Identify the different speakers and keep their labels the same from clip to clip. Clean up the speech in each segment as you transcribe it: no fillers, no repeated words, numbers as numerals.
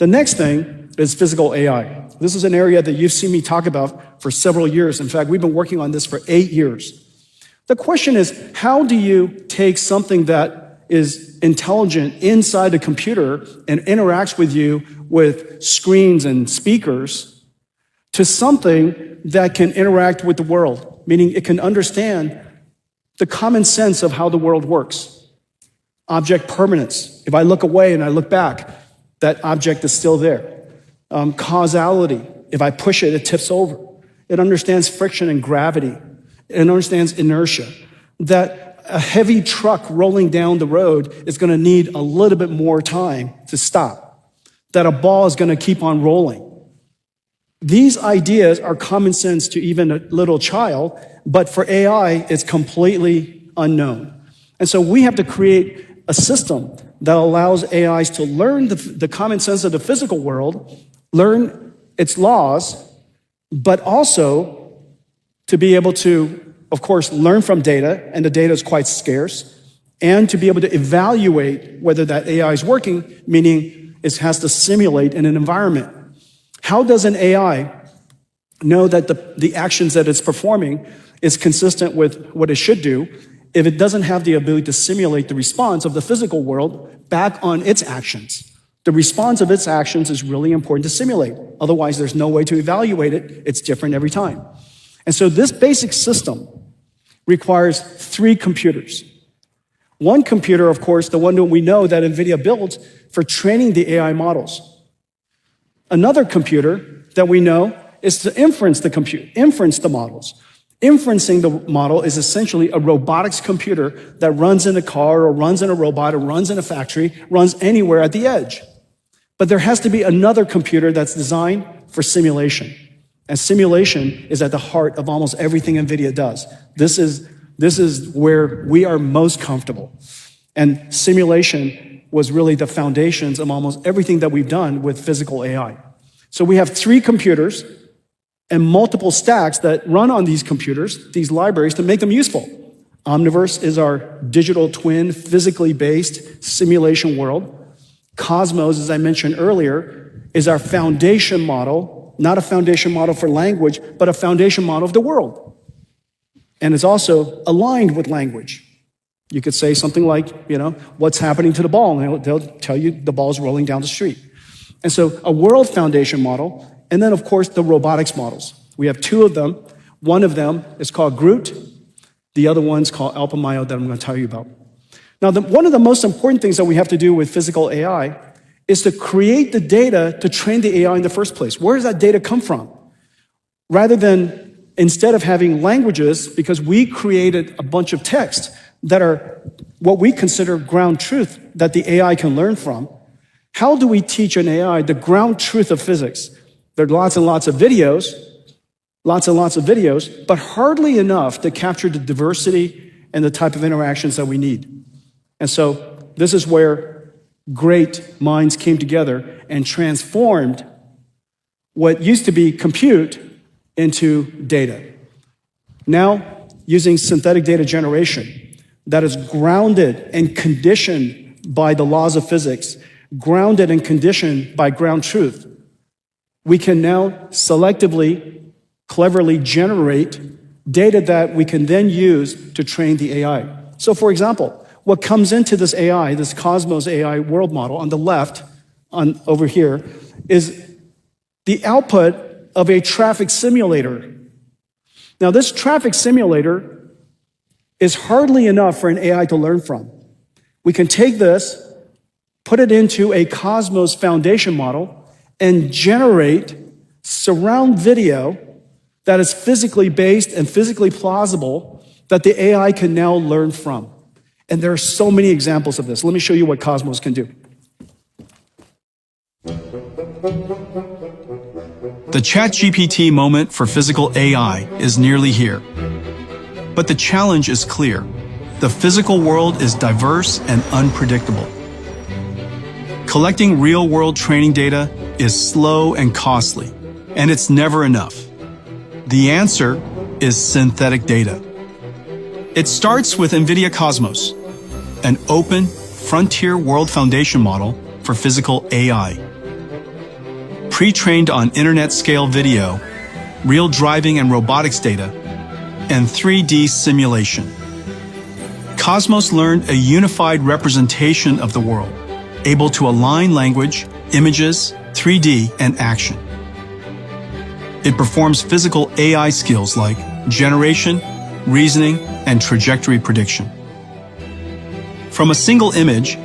Speaker 1: The next thing is physical AI. This is an area that you've seen me talk about for several years. In fact, we've been working on this for 8 years. The question is, how do you take something that is intelligent inside the computer and interacts with you with screens and speakers to something that can interact with the world, meaning it can understand the common sense of how the world works. Object permanence. If I look away and I look back, that object is still there. Causality. If I push it, it tips over. It understands friction and gravity. It understands inertia. That a heavy truck rolling down the road is going to need a little bit more time to stop. That a ball is going to keep on rolling. These ideas are common sense to even a little child, but for AI, it's completely unknown. And so we have to create a system that allows AIs to learn the common sense of the physical world, learn its laws, but also to be able to, of course, learn from data, and the data is quite scarce, and to be able to evaluate whether that AI is working, meaning it has to simulate in an environment. How does an AI know that the actions that it's performing is consistent with what it should do if it doesn't have the ability to simulate the response of the physical world back on its actions? The response of its actions is really important to simulate. Otherwise, there's no way to evaluate it. It's different every time. And so this basic system requires 3 computers. One computer, of course, the one that we know that NVIDIA built for training the AI models. Another computer that we know is to inference the models. Inferencing the model is essentially a robotics computer that runs in a car or runs in a robot or runs in a factory, runs anywhere at the edge. But there has to be another computer that's designed for simulation. And simulation is at the heart of almost everything NVIDIA does. This is where we are most comfortable. And simulation was really the foundations of almost everything that we've done with physical AI. So we have 3 computers and multiple stacks that run on these computers, these libraries, to make them useful. Omniverse is our digital twin, physically based simulation world. Cosmos, as I mentioned earlier, is our foundation model, not a foundation model for language, but a foundation model of the world. And it's also aligned with language. You could say something like, what's happening to the ball? And they'll tell you the ball's rolling down the street. And so a world foundation model, and then, of course, the robotics models. We have 2 of them. One of them is called Groot. The other one's called Alpamayo that I'm going to tell you about. Now, one of the most important things that we have to do with physical AI is to create the data to train the AI in the first place. Where does that data come from? Rather than, instead of having languages, because we created a bunch of text that are what we consider ground truth that the AI can learn from, how do we teach an AI the ground truth of physics? There are lots and lots of videos, but hardly enough to capture the diversity and the type of interactions that we need. And so this is where great minds came together and transformed what used to be compute into data. Now, using synthetic data generation that is grounded and conditioned by the laws of physics, grounded and conditioned by ground truth, we can now selectively, cleverly generate data that we can then use to train the AI. So for example, what comes into this AI, this Cosmos AI world model on the left, over here, is the output of a traffic simulator. Now this traffic simulator is hardly enough for an AI to learn from. We can take this, put it into a Cosmos foundation model, and generate surround video that is physically based and physically plausible that the AI can now learn from. And there are so many examples of this. Let me show you what Cosmos can do.
Speaker 2: The ChatGPT moment for physical AI is nearly here. But the challenge is clear. The physical world is diverse and unpredictable. Collecting real-world training data is slow and costly, and it's never enough. The answer is synthetic data. It starts with NVIDIA Cosmos, an open, frontier world foundation model for physical AI. pre-trained on internet-scale video, real driving and robotics data, and 3D simulation. Cosmos learned a unified representation of the world, able to align language, images, 3D, and action. It performs physical AI skills like generation, reasoning, and trajectory prediction. From a single image,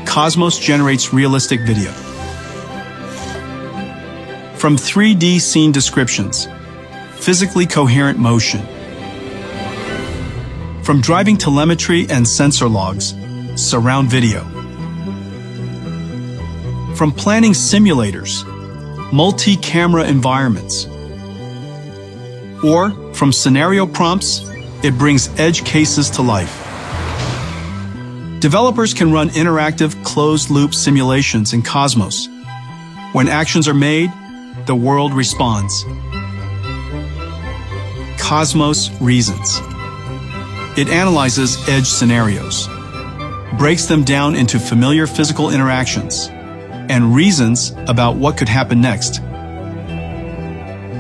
Speaker 2: Cosmos generates realistic video. From 3D scene descriptions, physically coherent motion. From driving telemetry and sensor logs, surround video. From planning simulators, multi-camera environments. Or from scenario prompts, it brings edge cases to life. Developers can run interactive closed-loop simulations in Cosmos. When actions are made, the world responds. Cosmos reasons. It analyzes edge scenarios, breaks them down into familiar physical interactions, and reasons about what could happen next.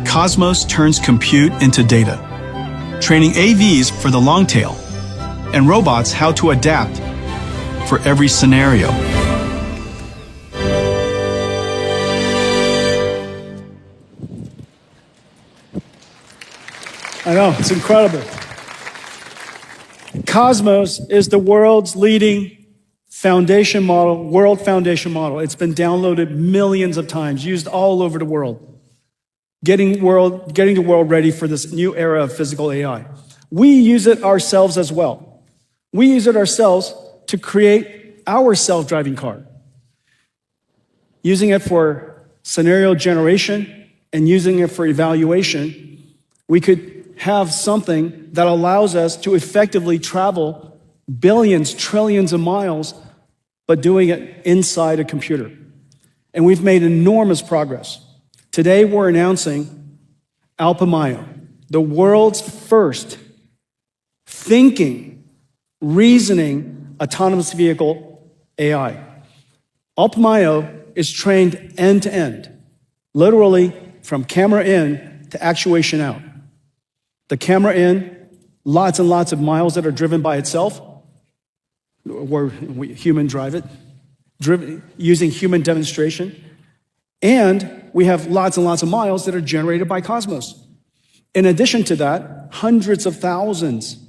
Speaker 2: Cosmos turns compute into data, training AVs for the long tail, and robots how to adapt for every scenario.
Speaker 1: I know, it's incredible. Cosmos is the world's leading foundation model, world foundation model. It's been downloaded millions of times, used all over the world, getting the world ready for this new era of physical AI. We use it ourselves as well. We use it ourselves to create our self-driving car, using it for scenario generation and using it for evaluation. We could have something that allows us to effectively travel billions, trillions of miles, but doing it inside a computer. And we've made enormous progress. Today, we're announcing Alpamayo, the world's first thinking, reasoning, autonomous vehicle AI. Alpamayo is trained end to end, literally from camera in to actuation out. The camera in, lots and lots of miles that are driven by itself, where we human drive it, using human demonstration. And we have lots and lots of miles that are generated by Cosmos. In addition to that, hundreds of thousands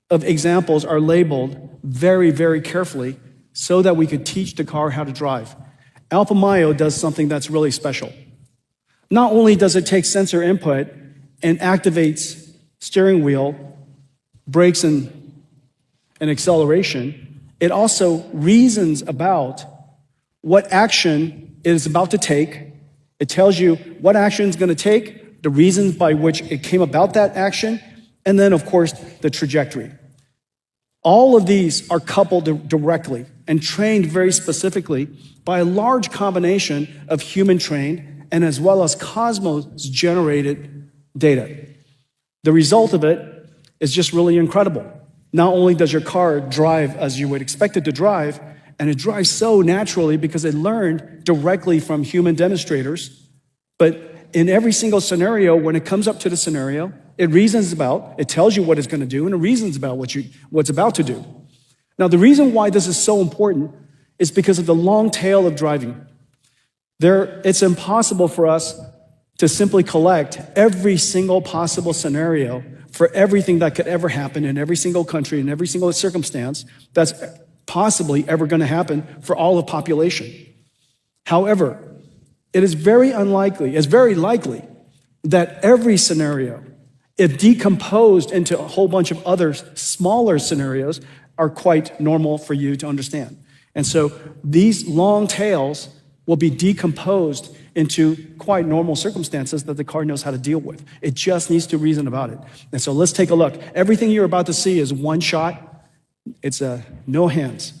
Speaker 1: of examples are labeled very, very carefully so that we could teach the car how to drive. Alpamayo does something that's really special. Not only does it take sensor input and activates steering wheel, brakes, and acceleration, it also reasons about what action it is about to take. It tells you what action it's going to take, the reasons by which it came about that action, and then, of course, the trajectory. All of these are coupled directly and trained very specifically by a large combination of human-trained and as well as Cosmos-generated data. The result of it is just really incredible. Not only does your car drive as you would expect it to drive, and it drives so naturally because it learned directly from human demonstrators, but in every single scenario, when it comes up to the scenario, it reasons about, it tells you what it's going to do, and it reasons about what's about to do. Now, the reason why this is so important is because of the long tail of driving. It's impossible for us to simply collect every single possible scenario for everything that could ever happen in every single country, in every single circumstance that's possibly ever going to happen for all of population. However, it is very likely that every scenario, if decomposed into a whole bunch of other smaller scenarios, are quite normal for you to understand. And so these long tails will be decomposed into quite normal circumstances that the car knows how to deal with. It just needs to reason about it. And so let's take a look. Everything you're about to see is one shot. It's no hands.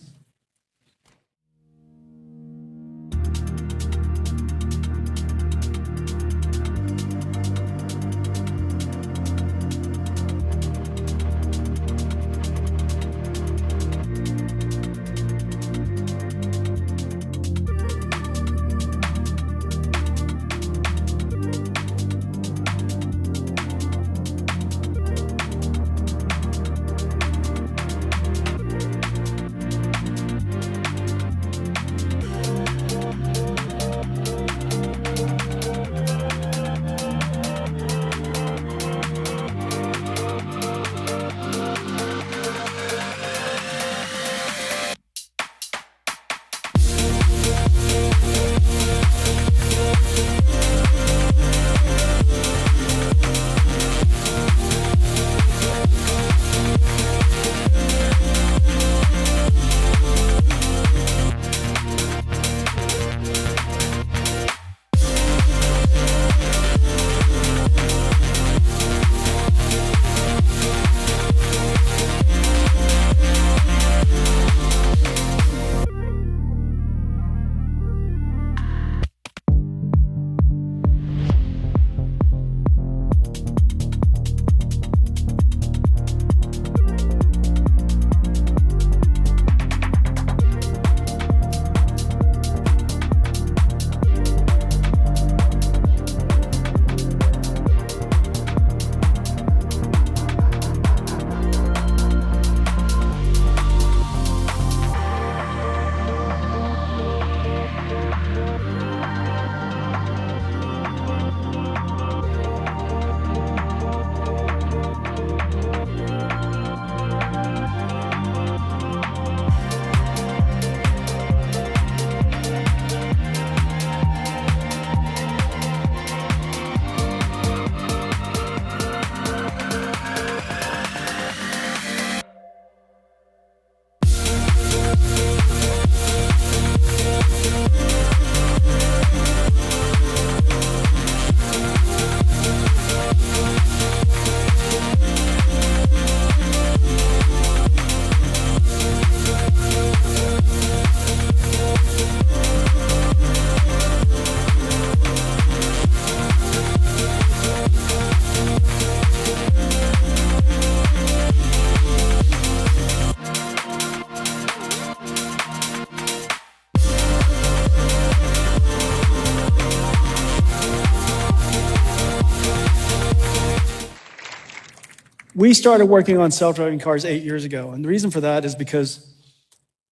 Speaker 1: We started working on self-driving cars 8 years ago, and the reason for that is because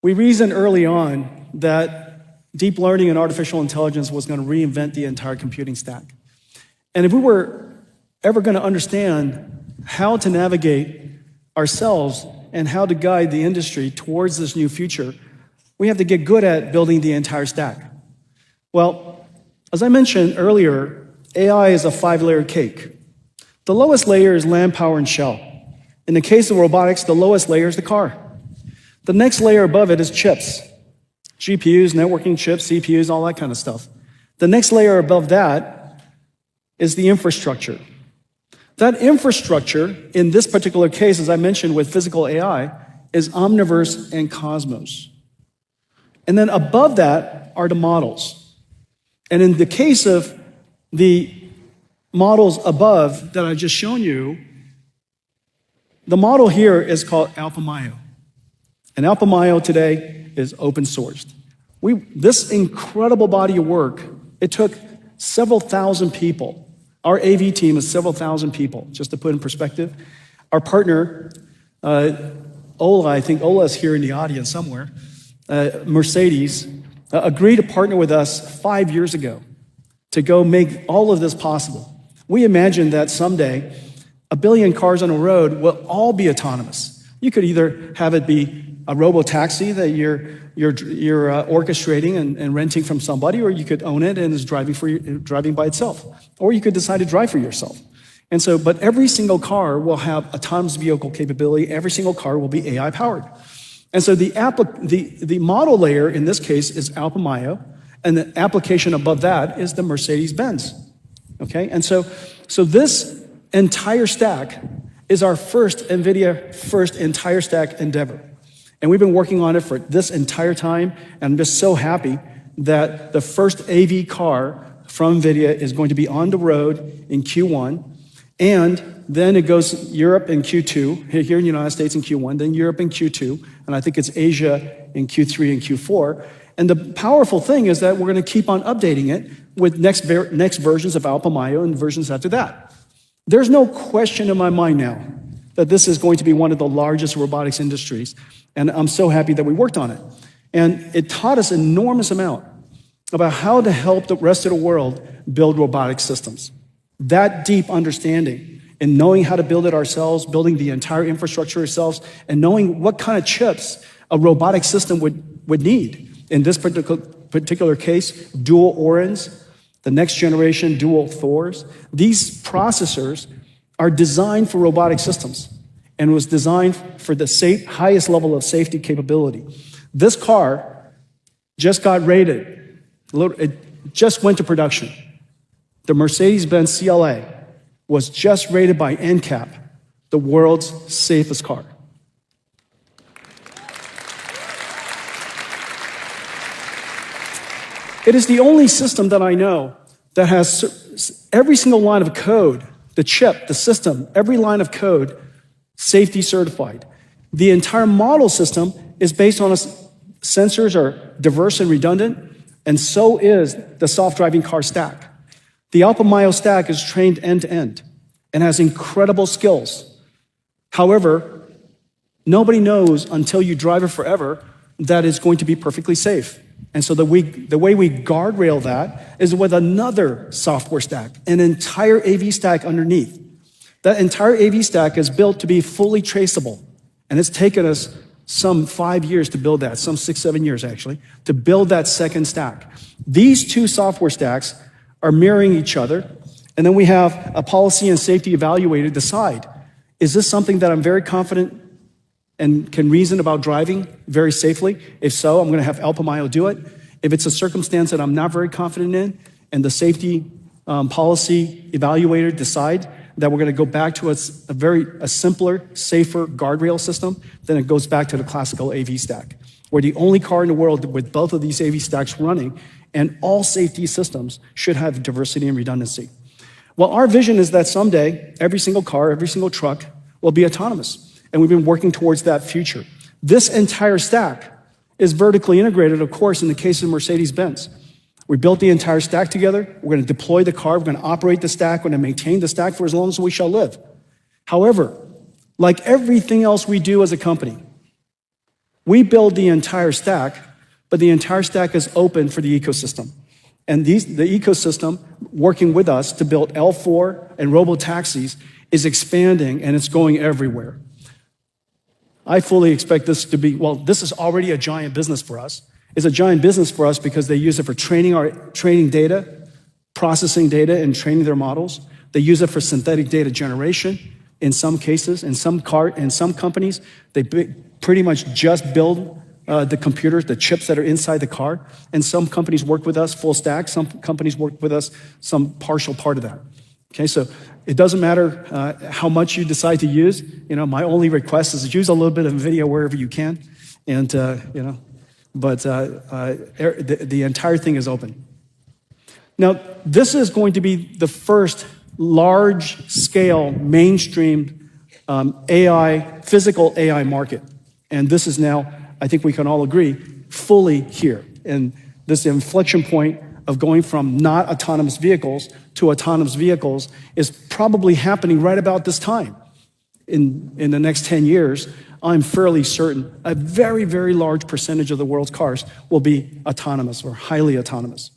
Speaker 1: we reasoned early on that deep learning and artificial intelligence was going to reinvent the entire computing stack. And if we were ever going to understand how to navigate ourselves and how to guide the industry towards this new future, we have to get good at building the entire stack. Well, as I mentioned earlier, AI is a 5-layer cake. The lowest layer is land, power, and shell. In the case of robotics, the lowest layer is the car. The next layer above it is chips. GPUs, networking chips, CPUs, all that kind of stuff. The next layer above that is the infrastructure. That infrastructure, in this particular case, as I mentioned with physical AI, is Omniverse and Cosmos. And then above that are the models. And in the case of the models above that I've just shown you, the model here is called Alpamayo. And Alpamayo today is open sourced. This incredible body of work, it took several thousand people. Our AV team is several thousand people, just to put in perspective. Our partner, Ola, I think Ola's here in the audience somewhere, Mercedes, agreed to partner with us 5 years ago to go make all of this possible. We imagine that someday 1 billion cars on the road will all be autonomous. You could either have it be a robo-taxi that you're orchestrating and renting from somebody, or you could own it and it's driving by itself. Or you could decide to drive for yourself. And so, but every single car will have autonomous vehicle capability. Every single car will be AI powered. And so the model layer in this case is Alpamayo, and the application above that is the Mercedes-Benz. Okay, and so this entire stack is our first NVIDIA first entire stack endeavor. And we've been working on it for this entire time, and I'm just so happy that the first AV car from NVIDIA is going to be on the road in Q1, and then it goes Europe in Q2, here in the United States in Q1, then Europe in Q2, and I think it's Asia in Q3 and Q4. And the powerful thing is that we're going to keep on updating it with next versions of Alpamayo and versions after that. There's no question in my mind now that this is going to be one of the largest robotics industries, and I'm so happy that we worked on it. And it taught us an enormous amount about how to help the rest of the world build robotic systems. That deep understanding and knowing how to build it ourselves, building the entire infrastructure ourselves, and knowing what kind of chips a robotic system would need. In this particular case, dual Orins, the next generation dual Thors. These processors are designed for robotic systems and was designed for the highest level of safety capability. This car just got rated. It just went to production. The Mercedes-Benz CLA was just rated by NCAP, the world's safest car. It is the only system that I know that has every single line of code, the chip, the system, every line of code, safety certified. The entire model system is based on sensors are diverse and redundant, and so is the self-driving car stack. The Alpamayo stack is trained end-to-end and has incredible skills. However, nobody knows until you drive it forever that it's going to be perfectly safe. And so the way we guardrail that is with another software stack, an entire AV stack underneath. That entire AV stack is built to be fully traceable. And it's taken us some 5 years to build that, some 6, 7 years actually, to build that second stack. These two software stacks are mirroring each other. And then we have a policy and safety evaluator decide, is this something that I'm very confident and can reason about driving very safely? If so, I'm going to have Alpamayo do it. If it's a circumstance that I'm not very confident in, and the safety policy evaluator decide that we're going to go back to a simpler, safer guardrail system, then it goes back to the classical AV stack. We're the only car in the world with both of these AV stacks running, and all safety systems should have diversity and redundancy. Well, our vision is that someday, every single car, every single truck will be autonomous. And we've been working towards that future. This entire stack is vertically integrated, of course, in the case of Mercedes-Benz. We built the entire stack together. We're going to deploy the car. We're going to operate the stack. We're going to maintain the stack for as long as we shall live. However, Like everything else we do as a company, we build the entire stack, but the entire stack is open for the ecosystem. And the ecosystem working with us to build L4 and robotaxis is expanding, and it's going everywhere. I fully expect this to be, well, this is already a giant business for us. It's a giant business for us because they use it for training data, processing data, and training their models. They use it for synthetic data generation in some cases. In some companies, they pretty much just build the computers, the chips that are inside the car. And some companies work with us full stack. Some companies work with us some partial part of that. Okay, so it doesn't matter how much you decide to use. My only request is use a little bit of NVIDIA wherever you can. And, but the entire thing is open. Now, this is going to be the first large-scale, mainstream AI, physical AI market. And this is now, I think we can all agree, fully here. And this inflection point of going from not autonomous vehicles to autonomous vehicles is probably happening right about this time. In the next 10 years, I'm fairly certain a very, very large percentage of the world's cars will be autonomous or highly autonomous.